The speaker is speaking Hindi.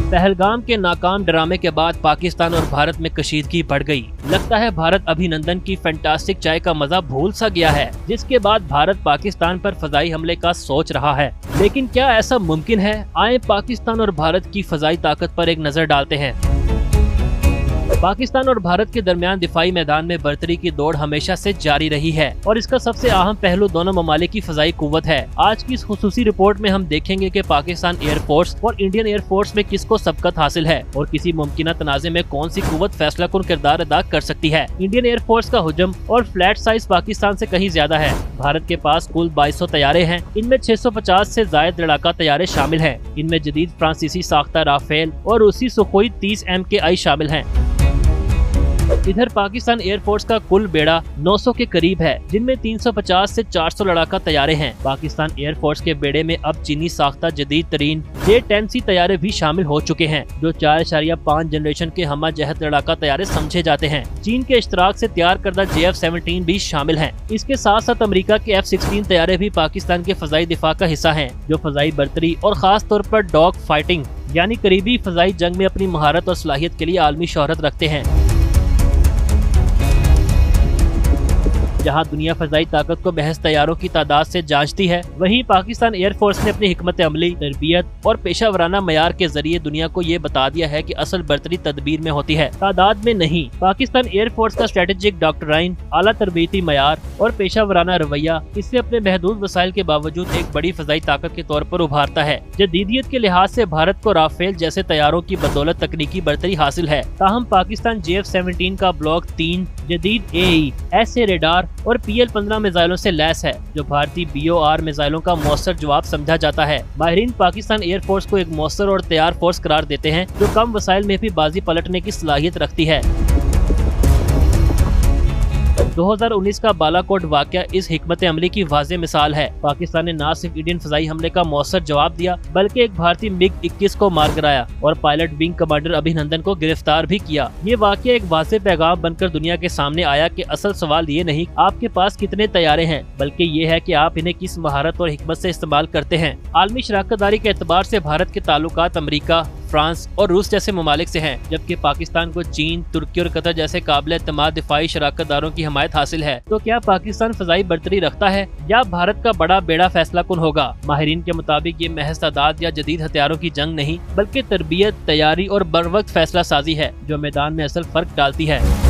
पहलगाम के नाकाम ड्रामे के बाद पाकिस्तान और भारत में कशीदगी बढ़ गई। लगता है भारत अभिनंदन की फैंटास्टिक चाय का मजा भूल सा गया है, जिसके बाद भारत पाकिस्तान पर फजाई हमले का सोच रहा है। लेकिन क्या ऐसा मुमकिन है? आए पाकिस्तान और भारत की फजाई ताकत पर एक नजर डालते हैं। पाकिस्तान और भारत के दरमियान दिफाई मैदान में बर्तरी की दौड़ हमेशा से जारी रही है और इसका सबसे अहम पहलू दोनों ममालिक की फजाई कुव्वत है। आज की इस खुसूसी रिपोर्ट में हम देखेंगे कि पाकिस्तान एयरफोर्स और इंडियन एयरफोर्स में किसको सबकत हासिल है और किसी मुमकिन तनाज़े में कौन सी कुव्वत फैसलाकुन किरदार अदा कर सकती है। इंडियन एयरफोर्स का हुजम और फ्लैट साइज पाकिस्तान से कहीं ज्यादा है। भारत के पास कुल 2200 तैयारे हैं। इनमें 650 से जायद लड़ाका तैयारे शामिल हैं। इनमें जदीद फ्रांसीसी साख्ता राफेल और रूसी सुखोई 30 MKI शामिल हैं। इधर पाकिस्तान एयरफोर्स का कुल बेड़ा 900 के करीब है, जिनमें 350 से 400 लड़ाका तैयारे हैं। पाकिस्तान एयरफोर्स के बेड़े में अब चीनी साख्ता जदीद तरीन J-10C तैयारे भी शामिल हो चुके हैं, जो 4.5 जनरेशन के हमा जहत लड़ाका तैयारे समझे जाते हैं। चीन के इश्तराक से तैयार करदा JF-17 भी शामिल हैं। इसके साथ साथ अमेरिका के F-16 तैयारे भी पाकिस्तान के फजाई दिफा का हिस्सा हैं, जो फजाई बर्तरी और खास तौर पर डॉग फाइटिंग यानी करीबी फजाई जंग में अपनी महारत और सलाहियत के लिए आलमी शोहरत रखते हैं। जहां दुनिया फजाई ताकत को महज तैयारों की तादाद से जांचती है, वहीं पाकिस्तान एयरफोर्स ने अपनी हिकमत अमली, तरबियत और पेशा वराना मयार के जरिए दुनिया को ये बता दिया है कि असल बर्तरी तदबीर में होती है, तादाद में नहीं। पाकिस्तान एयरफोर्स का स्ट्रेटेजिक डॉक्टराइन, आला तरबियती मयार और पेशा वराना रवैया इससे अपने महदूद वसाइल के बावजूद एक बड़ी फजाई ताकत के तौर पर उभारता है। जदीदियत के लिहाज से भारत को राफेल जैसे तैयारों की बदौलत तकनीकी बर्तरी हासिल है। ताहम पाकिस्तान JF-17 का ब्लॉक 3 जदीद AE, SA रेडार और PL-15 मिसाइलों से लैस है, जो भारतीय BOR मिसाइलों का मौसर जवाब समझा जाता है। माहिरीन पाकिस्तान एयरफोर्स को एक मौसर और तैयार फोर्स करार देते हैं, जो कम वसाइल में भी बाजी पलटने की सलाहियत रखती है। 2019 का बालाकोट वाकया इस हिकमत अमली की वाज़ेह मिसाल है। पाकिस्तान ने न सिर्फ इंडियन फजाई हमले का मौसर जवाब दिया, बल्कि एक भारतीय MiG-21 को मार गिराया और पायलट विंग कमांडर अभिनंदन को गिरफ्तार भी किया। ये वाकया एक वाज़ेह पैगाम बनकर दुनिया के सामने आया कि असल सवाल ये नहीं आपके पास कितने तैयारे हैं, बल्कि ये है कि आप इन्हें किस महारत और हिकमत से इस्तेमाल करते हैं। आलमी शराकतदारी के एतबार से भारत के ताल्लुकात अमेरिका, फ्रांस और रूस जैसे ममालिक से हैं, जबकि पाकिस्तान को चीन, तुर्की और कतर जैसे काबिल एतमाद दिफाई शराकतदारों की हमायत हासिल है। तो क्या पाकिस्तान फजाई बर्तरी रखता है या भारत का बड़ा बेड़ा फैसला कुन होगा? माहिरीन के मुताबिक ये महज तादाद या जदीद हथियारों की जंग नहीं, बल्कि तरबियत, तैयारी और बरवक्त फैसला साजी है, जो मैदान में असल फर्क डालती है।